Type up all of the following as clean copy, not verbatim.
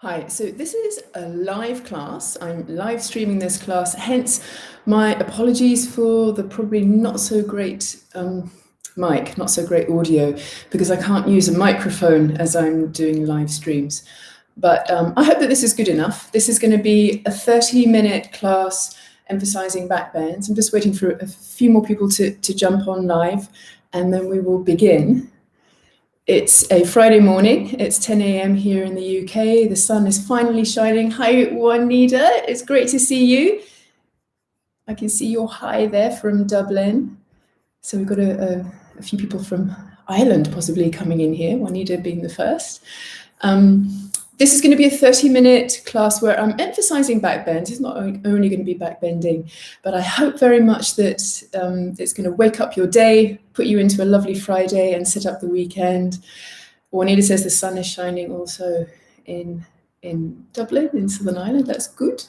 Hi, so this is a live class. I'm live streaming this class, hence my apologies for the probably not so great mic, not so great audio, because I can't use a microphone as I'm doing live streams. But I hope that this is good enough. This is going to be a 30-minute class emphasizing backbends. I'm just waiting for a few more people to jump on live, and then we will begin. It's a Friday morning. It's 10 a.m. here in the UK. The sun is finally shining. Hi, Juanita. It's great to see you. I can see your hi there from Dublin. So we've got a few people from Ireland possibly coming in here, Juanita being the first. This is going to be a 30-minute class where I'm emphasizing backbend. It's not only going to be backbending, but I hope very much that it's going to wake up your day, put you into a lovely Friday and set up the weekend. Juanita says the sun is shining also in Dublin, in Southern Ireland. That's good.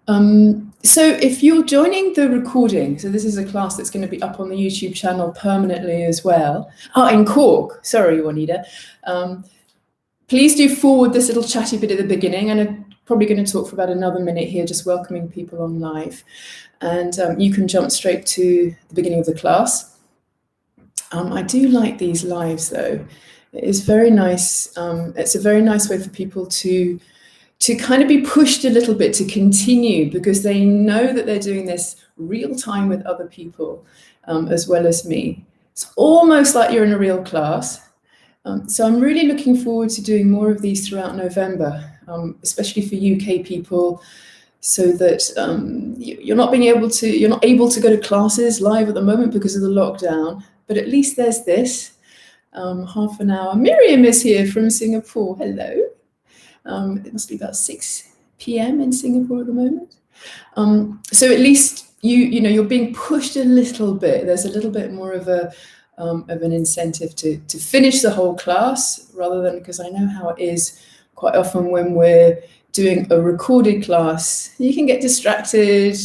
So if you're joining the recording, so this is a class that's going to be up on the YouTube channel permanently as well. Oh, in Cork. Sorry, Juanita. Please do forward this little chatty bit at the beginning, and I'm probably going to talk for about another minute here, just welcoming people on live. And you can jump straight to the beginning of the class. I do like these lives, though. It is very nice. It's a very nice way for people to kind of be pushed a little bit to continue, because they know that they're doing this real time with other people as well as me. It's almost like you're in a real class. So I'm really looking forward to doing more of these throughout November, especially for UK people, so that you're not able to go to classes live at the moment because of the lockdown, but at least there's this half an hour. Miriam is here from Singapore. Hello. It must be about 6 p.m. in Singapore at the moment. So at least you're being pushed a little bit. There's a little bit more of an incentive to finish the whole class, rather than, because I know how it is quite often when we're doing a recorded class, you can get distracted,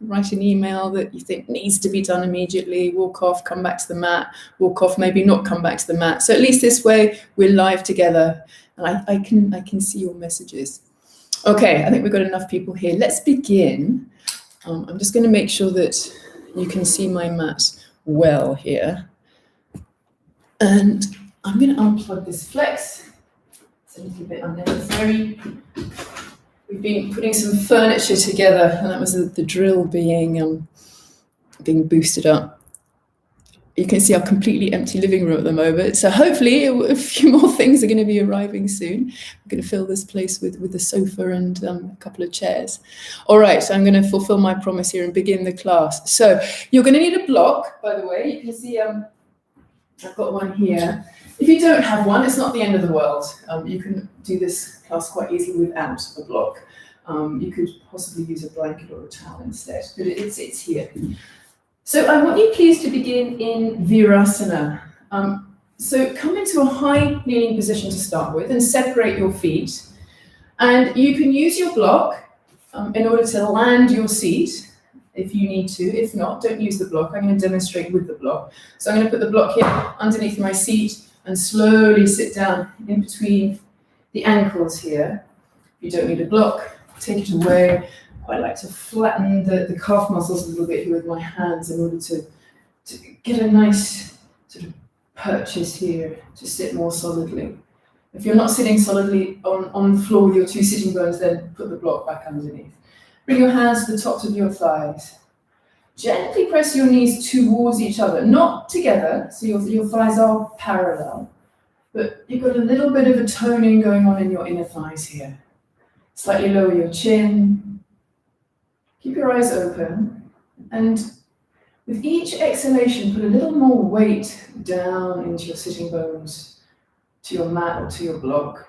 write an email that you think needs to be done immediately, walk off, come back to the mat, walk off, maybe not come back to the mat. So at least this way we're live together, and I can see your messages. Okay, I think we've got enough people here. Let's begin. I'm just going to make sure that you can see my mat well here. And I'm going to unplug this flex. It's a little bit unnecessary. We've been putting some furniture together, and that was the drill being boosted up. You can see our completely empty living room at the moment. So hopefully a few more things are going to be arriving soon. I'm going to fill this place with the sofa and a couple of chairs. All right, so I'm going to fulfill my promise here and begin the class. So you're going to need a block, by the way. You can see I've got one here. If you don't have one, it's not the end of the world. You can do this class quite easily without a block. You could possibly use a blanket or a towel instead, but it's here. So I want you please to begin in Virasana. So come into a high kneeling position to start with and separate your feet. And you can use your block in order to land your seat if you need to. If not, don't use the block. I'm going to demonstrate with the block. So I'm going to put the block here underneath my seat and slowly sit down in between the ankles here. If you don't need a block, take it away. I like to flatten the calf muscles a little bit here with my hands in order to get a nice sort of purchase here to sit more solidly. If you're not sitting solidly on the floor with your two sitting bones, then put the block back underneath. Bring your hands to the tops of your thighs. Gently press your knees towards each other, not together, so your thighs are parallel, but you've got a little bit of a toning going on in your inner thighs here. Slightly lower your chin. Keep your eyes open, and with each exhalation, put a little more weight down into your sitting bones, to your mat or to your block.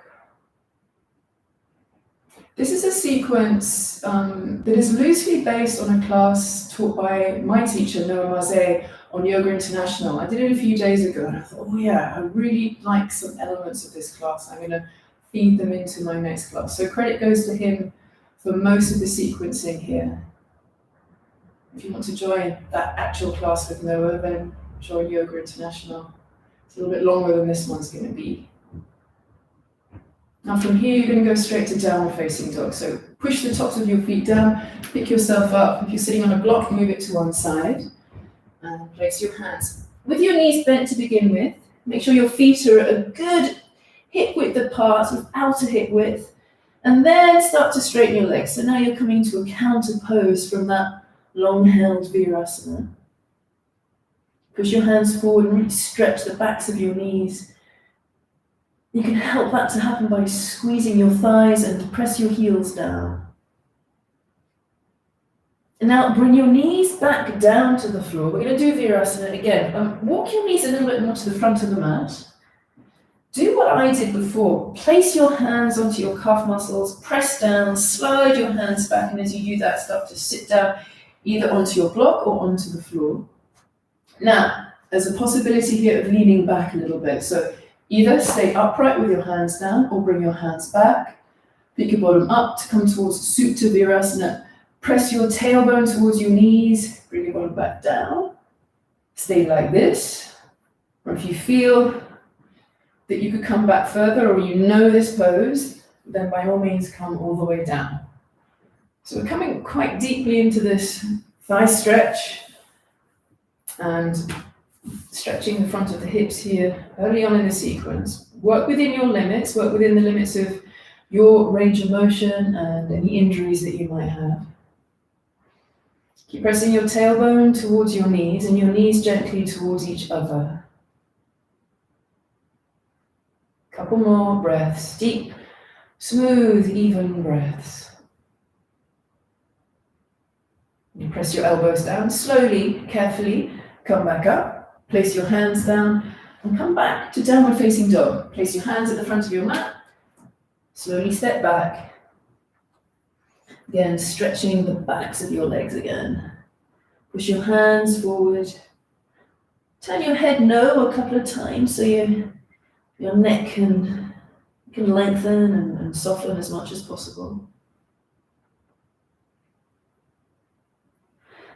This is a sequence that is loosely based on a class taught by my teacher, Noah Maze, on Yoga International. I did it a few days ago, and I thought, oh yeah, I really like some elements of this class. I'm going to feed them into my next class. So credit goes to him for most of the sequencing here. If you want to join that actual class with Noah, then join Yoga International. It's a little bit longer than this one's going to be. Now from here, you're going to go straight to downward facing dog. So push the tops of your feet down, pick yourself up. If you're sitting on a block, move it to one side and place your hands with your knees bent to begin with. Make sure your feet are at a good hip width apart, with outer hip width, and then start to straighten your legs. So now you're coming to a counter pose from that long held Virasana. Push your hands forward and really stretch the backs of your knees. You can help that to happen by squeezing your thighs and press your heels down. And now bring your knees back down to the floor. We're going to do Virasana again. Walk your knees a little bit more to the front of the mat. Do what I did before. Place your hands onto your calf muscles, press down, slide your hands back, and as you do that, start to sit down either onto your block or onto the floor. Now, there's a possibility here of leaning back a little bit. So either stay upright with your hands down or bring your hands back. Pick your bottom up to come towards Supta Virasana. Press your tailbone towards your knees. Bring your bottom back down. Stay like this. Or if you feel that you could come back further or you know this pose, then by all means come all the way down. So we're coming quite deeply into this thigh stretch and stretching the front of the hips here early on in the sequence. Work within your limits, work within the limits of your range of motion and any injuries that you might have. Keep pressing your tailbone towards your knees and your knees gently towards each other. Couple more breaths, deep, smooth, even breaths. You press your elbows down, slowly, carefully, come back up, place your hands down, and come back to downward facing dog. Place your hands at the front of your mat, slowly step back. Again, stretching the backs of your legs again. Push your hands forward. Turn your head no a couple of times so your neck can lengthen and soften as much as possible.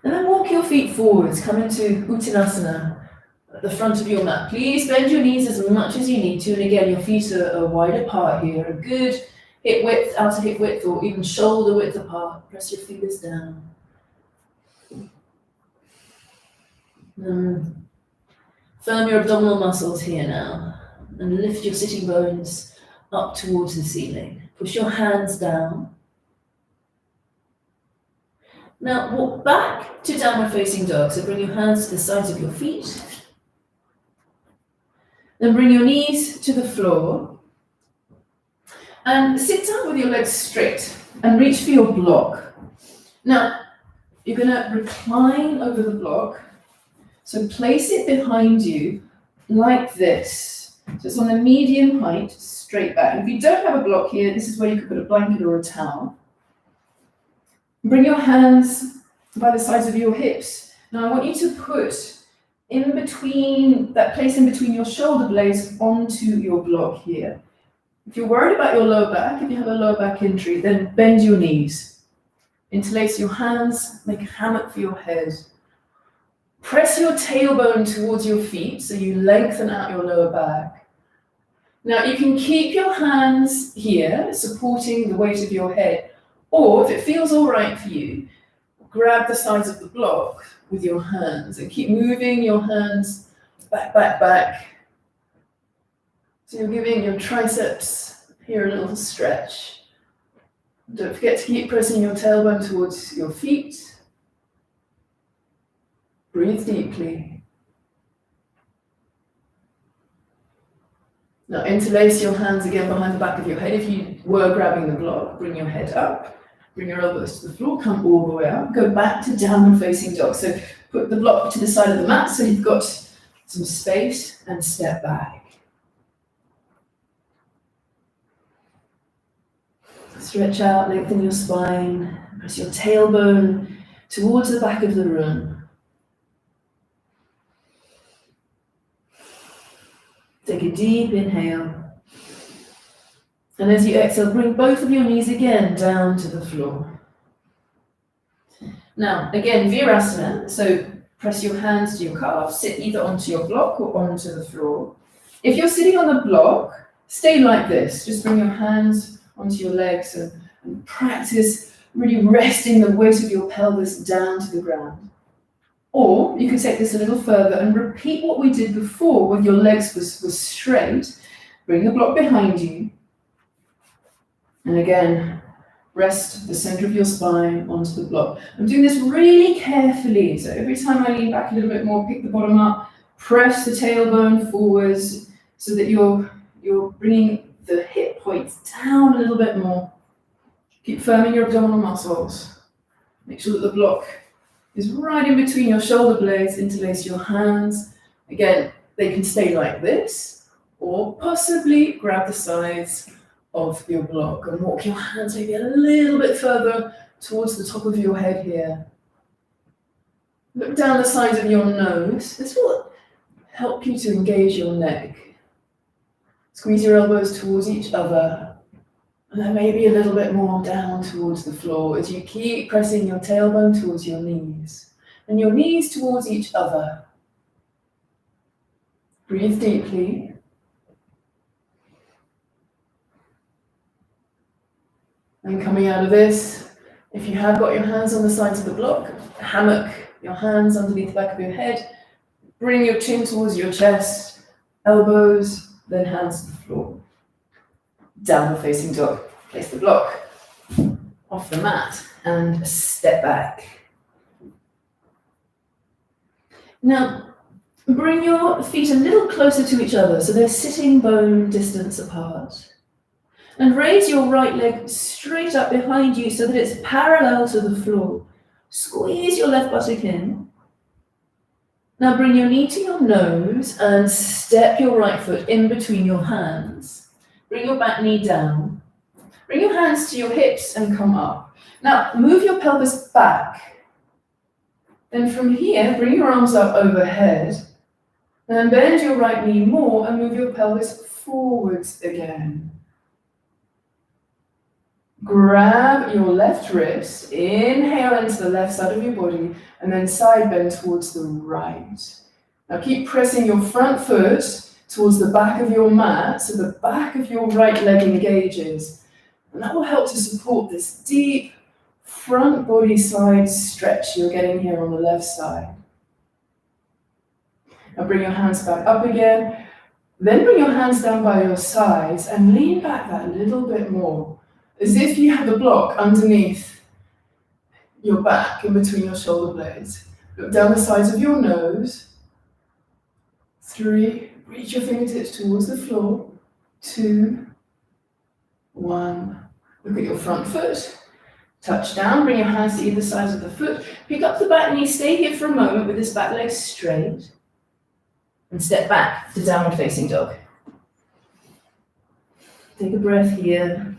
And then walk your feet forwards, come into Uttanasana at the front of your mat. Please bend your knees as much as you need to. And again, your feet are wide apart here. A good hip width, outer hip width, or even shoulder width apart. Press your fingers down. Firm your abdominal muscles here now. And lift your sitting bones up towards the ceiling. Push your hands down. Now walk back to downward facing dog. So bring your hands to the sides of your feet. Then bring your knees to the floor. And sit down with your legs straight and reach for your block. Now, you're going to recline over the block. So place it behind you like this. So it's on a medium height, straight back. And if you don't have a block here, this is where you could put a blanket or a towel. Bring your hands by the sides of your hips. Now I want you to put in between, that place in between your shoulder blades onto your block here. If you're worried about your lower back, if you have a lower back injury, then bend your knees. Interlace your hands, make a hammock for your head. Press your tailbone towards your feet so you lengthen out your lower back. Now you can keep your hands here, supporting the weight of your head, or if it feels all right for you, grab the sides of the block with your hands and keep moving your hands back, back, back. So you're giving your triceps here a little stretch. Don't forget to keep pressing your tailbone towards your feet. Breathe deeply. Now interlace your hands again behind the back of your head. If you were grabbing the block, bring your head up, bring your elbows to the floor, come all the way up, go back to downward facing dog. So put the block to the side of the mat so you've got some space and step back. Stretch out, lengthen your spine, press your tailbone towards the back of the room. Take a deep inhale. And as you exhale, bring both of your knees again down to the floor. Now, again, Virasana. So press your hands to your calves, sit either onto your block or onto the floor. If you're sitting on the block, stay like this. Just bring your hands onto your legs and practice really resting the weight of your pelvis down to the ground. Or you can take this a little further and repeat what we did before when your legs was straight. Bring the block behind you. And again, rest the center of your spine onto the block. I'm doing this really carefully. So every time I lean back a little bit more, pick the bottom up, press the tailbone forwards so that you're bringing the hip points down a little bit more. Keep firming your abdominal muscles. Make sure that the block is right in between your shoulder blades. Interlace your hands. Again, they can stay like this, or possibly grab the sides of your block and walk your hands maybe a little bit further towards the top of your head here. Look down the sides of your nose. This will help you to engage your neck. Squeeze your elbows towards each other, and then maybe a little bit more down towards the floor as you keep pressing your tailbone towards your knees, and your knees towards each other. Breathe deeply. And coming out of this, if you have got your hands on the sides of the block, hammock your hands underneath the back of your head, bring your chin towards your chest, elbows, then hands to the floor. Downward facing dog. Place the block off the mat and step back. Now, bring your feet a little closer to each other so they're sitting bone distance apart. And raise your right leg straight up behind you so that it's parallel to the floor. Squeeze your left buttock in. Now bring your knee to your nose and step your right foot in between your hands. Bring your back knee down. Bring your hands to your hips and come up. Now move your pelvis back. Then from here, bring your arms up overhead. And bend your right knee more and move your pelvis forwards again. Grab your left wrist, inhale into the left side of your body, and then side bend towards the right. Now keep pressing your front foot towards the back of your mat, so the back of your right leg engages. And that will help to support this deep front body side stretch you're getting here on the left side. Now bring your hands back up again, then bring your hands down by your sides and lean back that little bit more, as if you have the block underneath your back, in between your shoulder blades. Look down the sides of your nose. 3, reach your fingertips towards the floor. 2, 1. Look at your front foot. Touch down, bring your hands to either sides of the foot. Pick up the back knee, stay here for a moment with this back leg straight. And step back to downward facing dog. Take a breath here.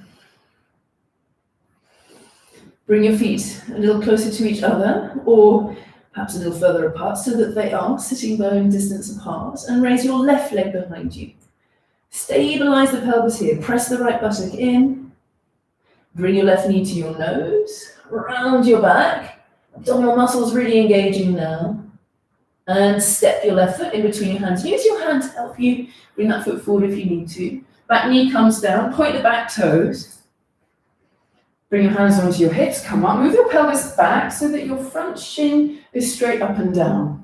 Bring your feet a little closer to each other, or perhaps a little further apart so that they are sitting bone distance apart, and raise your left leg behind you. Stabilize the pelvis here. Press the right buttock in. Bring your left knee to your nose, round your back. Abdominal muscles really engaging now. And step your left foot in between your hands. Use your hand to help you bring that foot forward if you need to. Back knee comes down, point the back toes. Bring your hands onto your hips, come up, move your pelvis back so that your front shin is straight up and down.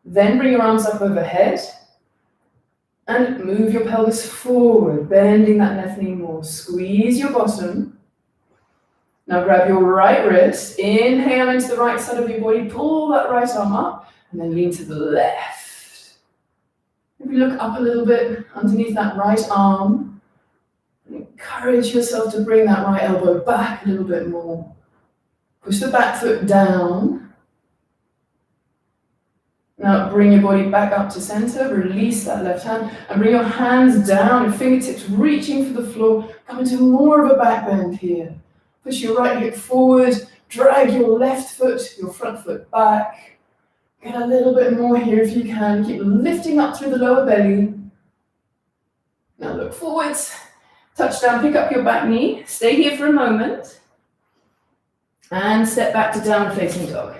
Then bring your arms up overhead and move your pelvis forward, bending that left knee more. Squeeze your bottom. Now grab your right wrist, inhale into the right side of your body, pull that right arm up, and then lean to the left. Maybe look up a little bit underneath that right arm. Encourage yourself to bring that right elbow back a little bit more. Push the back foot down. Now bring your body back up to center, release that left hand, and bring your hands down, your fingertips reaching for the floor. Come into more of a back bend here. Push your right hip forward, drag your left foot, your front foot back. Get a little bit more here if you can. Keep lifting up through the lower belly. Now look forwards. Touch down, pick up your back knee, stay here for a moment, and step back to downward facing dog.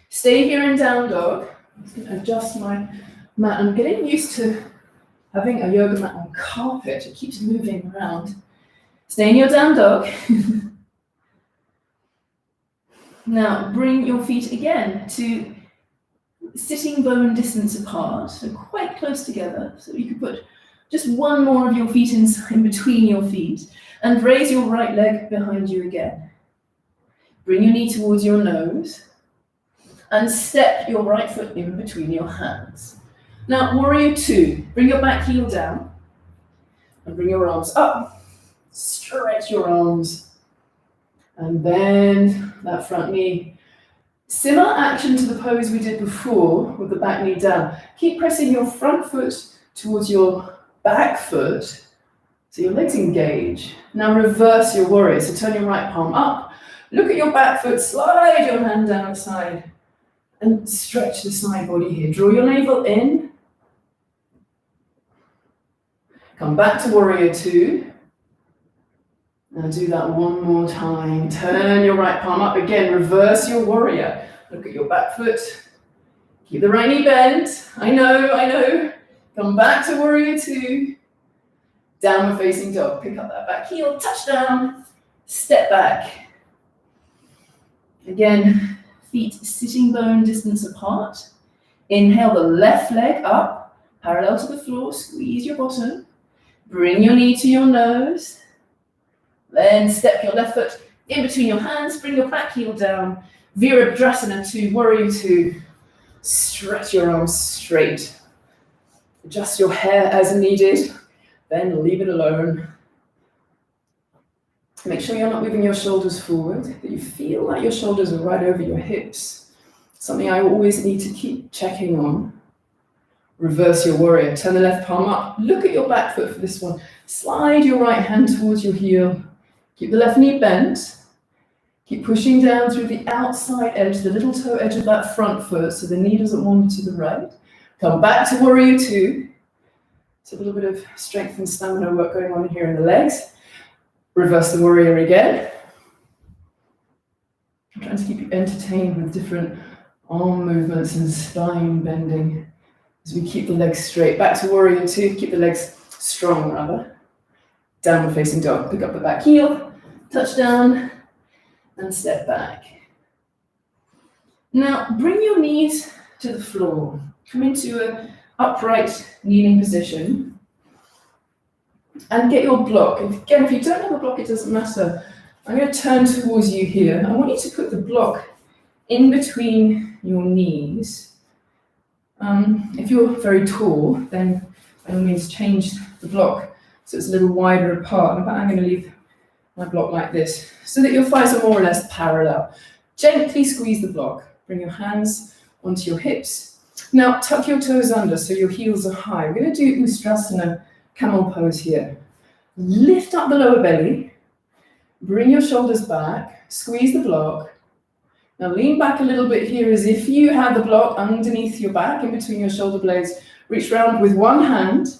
Stay here in down dog. I'm just going to adjust my mat. I'm getting used to having a yoga mat on carpet, it keeps moving around. Stay in your down dog. Now bring your feet again to sitting bone distance apart, so quite close together. So you could put just one more of your feet in between your feet, and raise your right leg behind you again. Bring your knee towards your nose, and step your right foot in between your hands. Now, warrior two, bring your back heel down, and bring your arms up. Stretch your arms, and bend that front knee. Similar action to the pose we did before with the back knee down. Keep pressing your front foot towards your back foot, so your legs engage. Now reverse your warrior, so turn your right palm up, look at your back foot, slide your hand down the side, and stretch the side body here. Draw your navel in. Come back to warrior two. Now do that one more time. Turn your right palm up again, reverse your warrior. Look at your back foot. Keep the right knee bent. I know. Come back to warrior two. Downward facing dog. Pick up that back heel, touch down, step back. Again, feet sitting bone distance apart. Inhale the left leg up, parallel to the floor, squeeze your bottom. Bring your knee to your nose. Then step your left foot in between your hands, bring your back heel down. Virabhadrasana 2, warrior 2. Stretch your arms straight. Adjust your hair as needed, then leave it alone. Make sure you're not moving your shoulders forward, that you feel like your shoulders are right over your hips. Something I always need to keep checking on. Reverse your warrior, turn the left palm up, look at your back foot for this one. Slide your right hand towards your heel. Keep the left knee bent. Keep pushing down through the outside edge, the little toe edge of that front foot, so the knee doesn't wander to the right. Come back to warrior two. It's a little bit of strength and stamina work going on here in the legs. Reverse the warrior again. I'm trying to keep you entertained with different arm movements and spine bending as we keep the legs straight. Back to warrior two, keep the legs strong rather. Downward facing dog, pick up the back heel, touch down, and step back. Now bring your knees to the floor. Come into an upright kneeling position and get your block. Again, if you don't have a block, it doesn't matter. I'm going to turn towards you here. I want you to put the block in between your knees. If you're very tall, then by all means change the block so it's a little wider apart. In fact, I'm going to leave my block like this so that your thighs are more or less parallel. Gently squeeze the block. Bring your hands onto your hips. Now tuck your toes under so your heels are high. We're going to do Ustrasana, camel pose here. Lift up the lower belly. Bring your shoulders back. Squeeze the block. Now lean back a little bit here as if you had the block underneath your back, in between your shoulder blades. Reach round with one hand.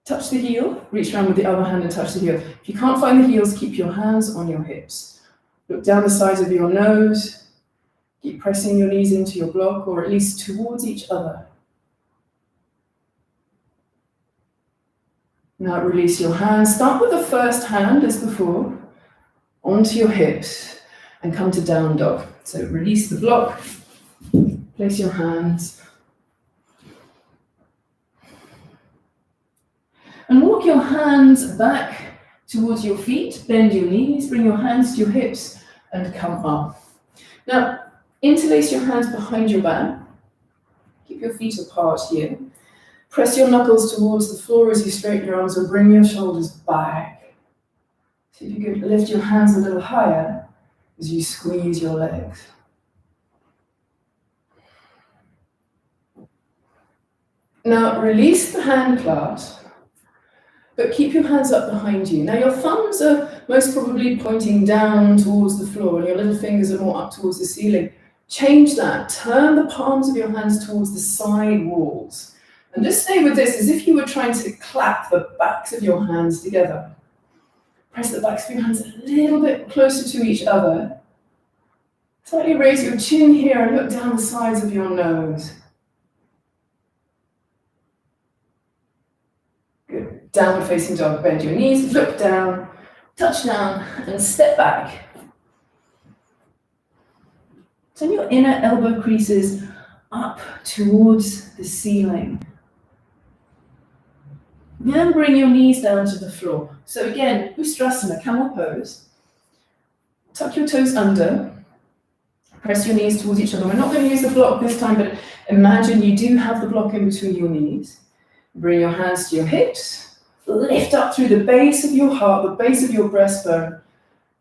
Touch the heel, reach around with the other hand and touch the heel. If you can't find the heels, keep your hands on your hips. Look down the sides of your nose. Keep pressing your knees into your block, or at least towards each other. Now release your hands. Start with the first hand, as before, onto your hips, and come to down dog. So release the block, place your hands, and walk your hands back towards your feet, bend your knees, bring your hands to your hips, and come up. Now, interlace your hands behind your back. Keep your feet apart here. Press your knuckles towards the floor as you straighten your arms, and bring your shoulders back. So if you could lift your hands a little higher as you squeeze your legs. Now, release the hand clasp. But keep your hands up behind you. Now your thumbs are most probably pointing down towards the floor and your little fingers are more up towards the ceiling. Change that. Turn the palms of your hands towards the side walls. And just stay with this as if you were trying to clap the backs of your hands together. Press the backs of your hands a little bit closer to each other. Slightly raise your chin here and look down the sides of your nose. Downward facing dog, bend your knees, look down, touch down, and step back. Turn your inner elbow creases up towards the ceiling. Then bring your knees down to the floor. So again, Ustrasana, camel pose. Tuck your toes under. Press your knees towards each other. We're not going to use the block this time, but imagine you do have the block in between your knees. Bring your hands to your hips. Lift up through the base of your heart, the base of your breastbone.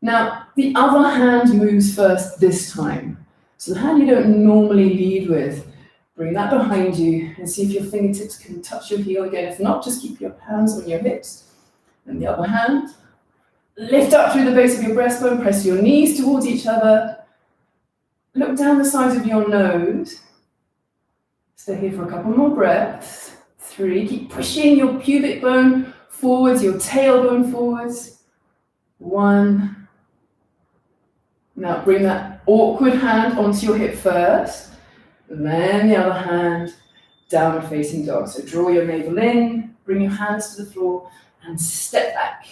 Now, the other hand moves first this time. So the hand you don't normally lead with, bring that behind you and see if your fingertips can touch your heel again. If not, just keep your hands on your hips. And the other hand, lift up through the base of your breastbone, press your knees towards each other. Look down the sides of your nose. Stay here for a couple more breaths. 3, keep pushing your pubic bone forwards, your tailbone forwards. 1. Now bring that awkward hand onto your hip first, and then the other hand, downward facing dog. So draw your navel in, bring your hands to the floor, and step back.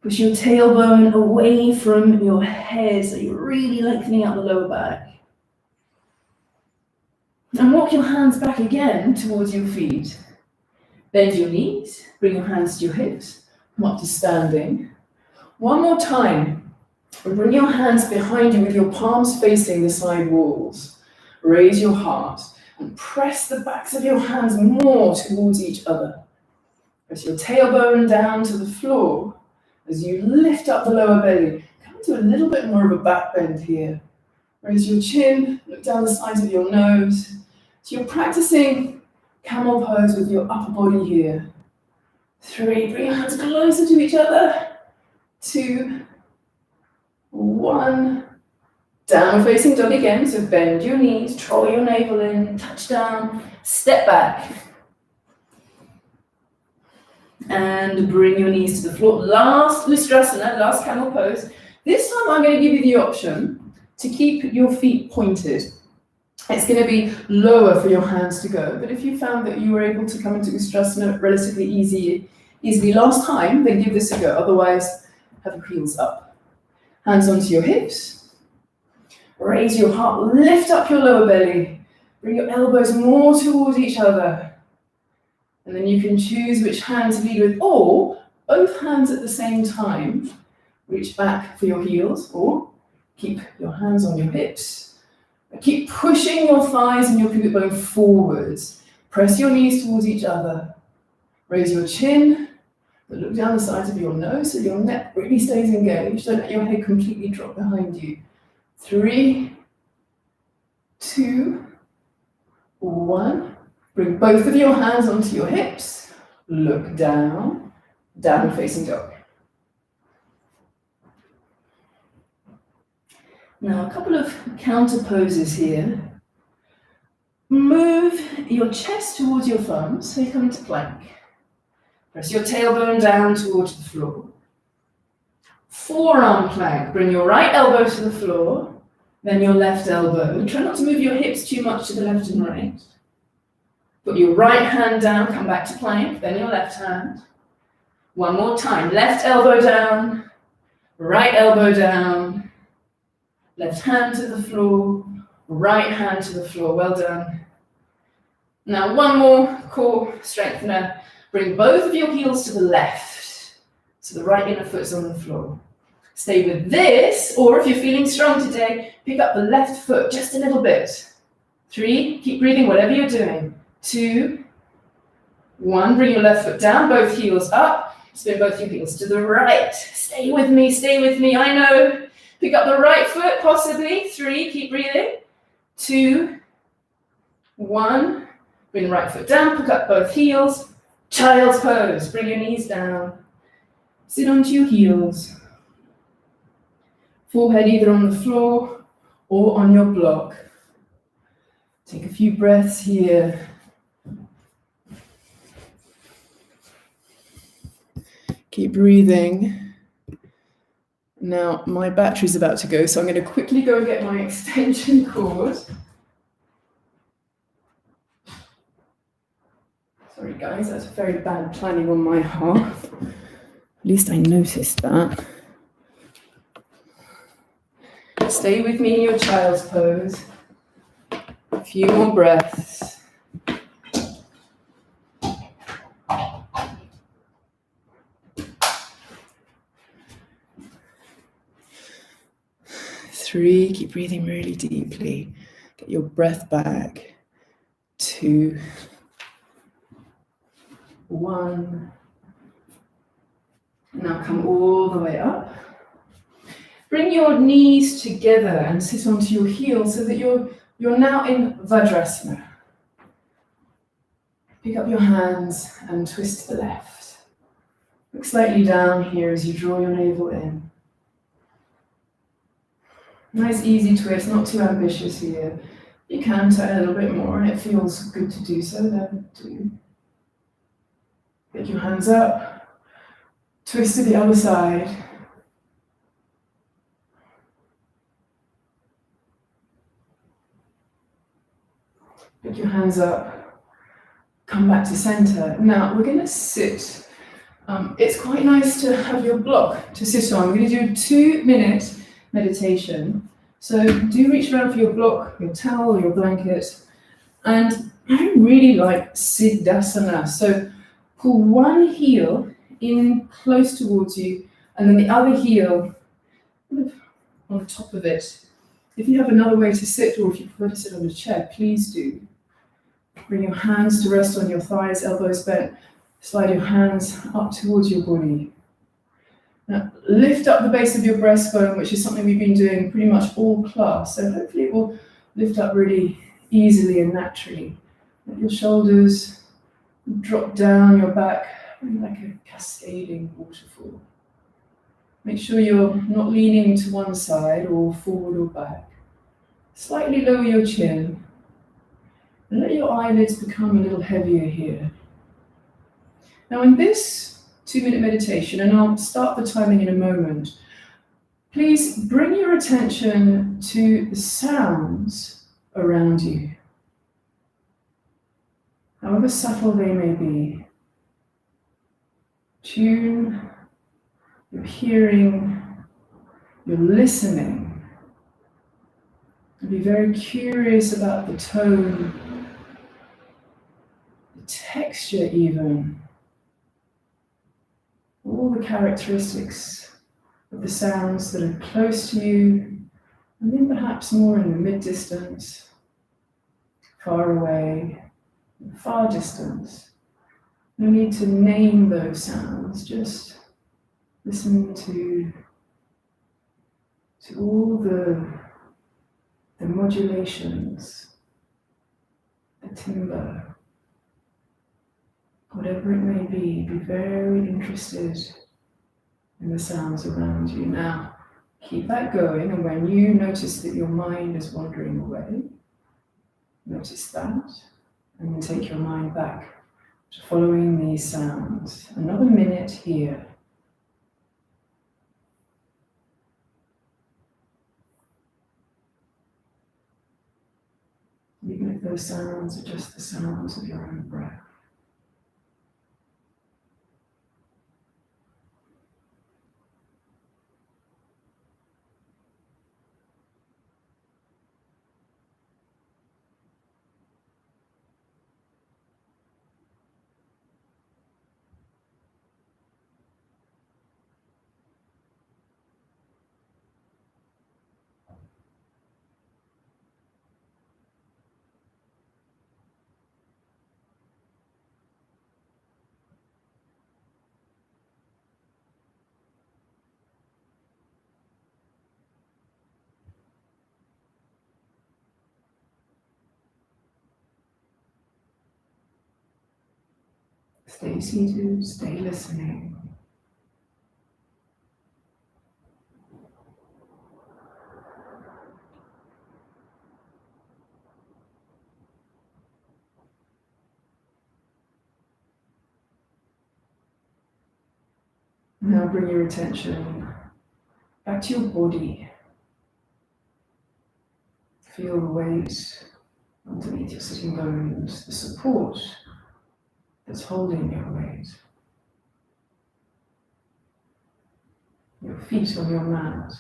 Push your tailbone away from your head, so you're really lengthening out the lower back. And walk your hands back again towards your feet. Bend your knees, bring your hands to your hips, come up to standing. One more time, and bring your hands behind you with your palms facing the side walls. Raise your heart and press the backs of your hands more towards each other. Press your tailbone down to the floor as you lift up the lower belly. Come to a little bit more of a back bend here. Raise your chin, look down the sides of your nose. So you're practicing camel pose with your upper body here. 3, bring your hands closer to each other. 2, 1. Downward facing dog again, so bend your knees, draw your navel in, touch down, step back. And bring your knees to the floor. Last Ustrasana, last camel pose. This time I'm going to give you the option to keep your feet pointed. It's going to be lower for your hands to go, but if you found that you were able to come into Ustrasana relatively easily last time, then give this a go. Otherwise, have your heels up. Hands onto your hips. Raise your heart, lift up your lower belly. Bring your elbows more towards each other. And then you can choose which hand to lead with, or both hands at the same time. Reach back for your heels, or keep your hands on your hips. Keep pushing your thighs and your pubic bone forwards. Press your knees towards each other. Raise your chin, but look down the sides of your nose so your neck really stays engaged. Don't let your head completely drop behind you. 3, 2, 1. Bring both of your hands onto your hips. Look down, downward facing dog. Now a couple of counter poses here. Move your chest towards your thumbs, so you come into plank. Press your tailbone down towards the floor. Forearm plank, bring your right elbow to the floor, then your left elbow. Try not to move your hips too much to the left and right. Put your right hand down, come back to plank, then your left hand. One more time, left elbow down, right elbow down, left hand to the floor, right hand to the floor. Well done. Now one more core strengthener. Bring both of your heels to the left, so the right inner foot's on the floor. Stay with this, or if you're feeling strong today, pick up the left foot just a little bit. 3, keep breathing, whatever you're doing. 2, 1, bring your left foot down, both heels up. Spin both your heels to the right. Stay with me, I know. Pick up the right foot, possibly. 3, keep breathing. 2, 1, bring the right foot down, pick up both heels. Child's pose, bring your knees down. Sit onto your heels. Forehead either on the floor or on your block. Take a few breaths here. Keep breathing. Now, my battery's about to go, so I'm going to quickly go and get my extension cord. So Sorry guys, that's very bad planning on my half. At least I noticed that. Stay with me in your child's pose. A few more breaths. Three, keep breathing really deeply. Get your breath back. 2, 1. Now come all the way up. Bring your knees together and sit onto your heels so that you're now in Vajrasana. Pick up your hands and twist to the left. Look slightly down here as you draw your navel in. Nice easy twist, not too ambitious here. You can turn a little bit more and it feels good to do so, then do. Pick your hands up, twist to the other side. Pick your hands up, come back to center. Now we're going to sit. It's quite nice to have your block to sit on. We're going to do a 2-minute meditation. So do reach around for your block, your towel, your blanket. And I really like Siddhasana. So pull one heel in close towards you and then the other heel on top of it. If you have another way to sit or if you prefer to sit on a chair, please do. Bring your hands to rest on your thighs, elbows bent. Slide your hands up towards your body. Now, lift up the base of your breastbone, which is something we've been doing pretty much all class. So hopefully it will lift up really easily and naturally. Let your shoulders drop down your back like a cascading waterfall. Make sure you're not leaning to one side or forward or back. Slightly lower your chin. And let your eyelids become a little heavier here. Now in this 2-minute meditation, and I'll start the timing in a moment, please bring your attention to the sounds around you. However subtle they may be. Tune your hearing, your listening. And be very curious about the tone, the texture even. All the characteristics of the sounds that are close to you, and then perhaps more in the mid-distance, far away, far distance. No need to name those sounds, just listen to all the modulations, the timbre. Whatever it may be very interested in the sounds around you. Now, keep that going, and when you notice that your mind is wandering away, notice that, and then take your mind back to following these sounds. Another minute here. Even if those sounds are just the sounds of your own breath. Stay seated, stay listening. Now bring your attention back to your body. Feel the weight underneath your sitting bones, the support that's holding your weight. Your feet on your mat.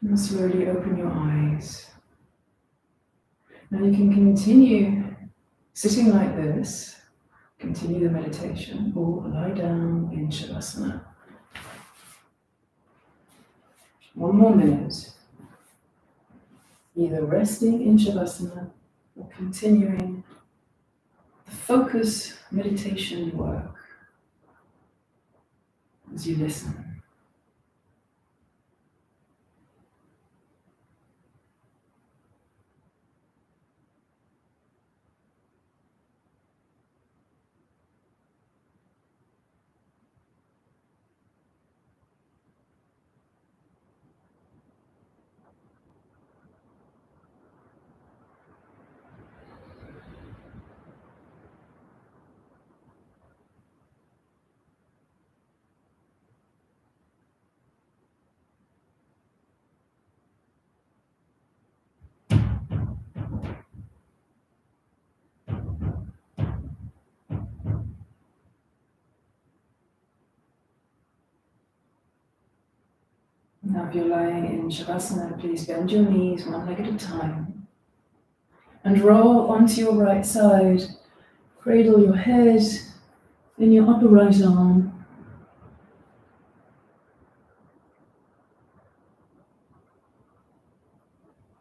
And slowly open your eyes. Now you can continue sitting like this, continue the meditation, or lie down in Shavasana. 1 more minute. Either resting in Shavasana or continuing the focus meditation work as you listen. Now if you're lying in Shavasana, please bend your knees 1 leg at a time and roll onto your right side. Cradle your head in your upper right arm.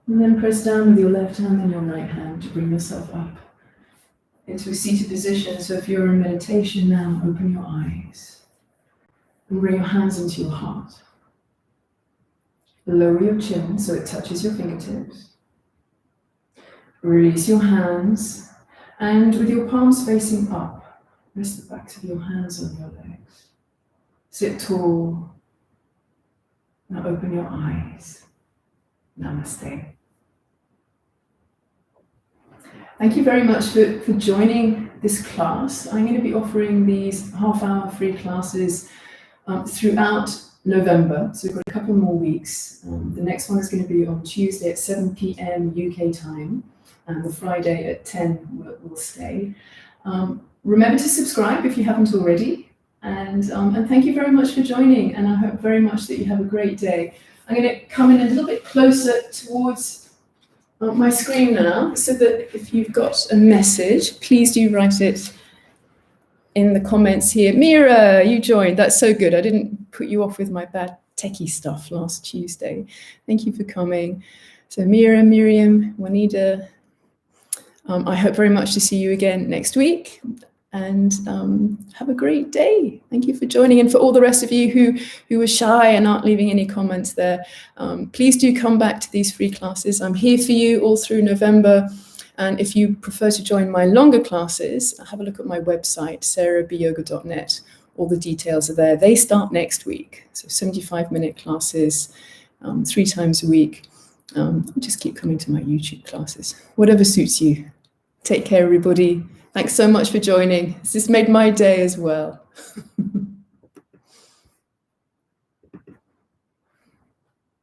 And then press down with your left hand and your right hand to bring yourself up into a seated position. So if you're in meditation now, open your eyes and bring your hands into your heart. Lower your chin so it touches your fingertips. Release your hands, and with your palms facing up, rest the backs of your hands on your legs. Sit tall. Now open your eyes. Namaste. Thank you very much for joining this class. I'm going to be offering these half-hour free classes throughout November, so we've got a couple more weeks. The next one is going to be on Tuesday at 7 p.m. UK time, and the Friday at 10 will stay. Remember to subscribe if you haven't already, and thank you very much for joining, and I hope very much that you have a great day. I'm going to come in a little bit closer towards my screen now, so that if you've got a message, please do write it in the comments here. Mira, you joined. That's so good. I didn't put you off with my bad techie stuff last Tuesday. Thank you for coming. So Mira, Miriam, Juanita, I hope very much to see you again next week, and have a great day. Thank you for joining. And for all the rest of you who were shy and aren't leaving any comments there, please do come back to these free classes. I'm here for you all through November. And if you prefer to join my longer classes, have a look at my website, sarahbyoga.net. All the details are there. They start next week. So 75-minute classes, 3 times a week. Just keep coming to my YouTube classes. Whatever suits you. Take care, everybody. Thanks so much for joining. This has made my day as well.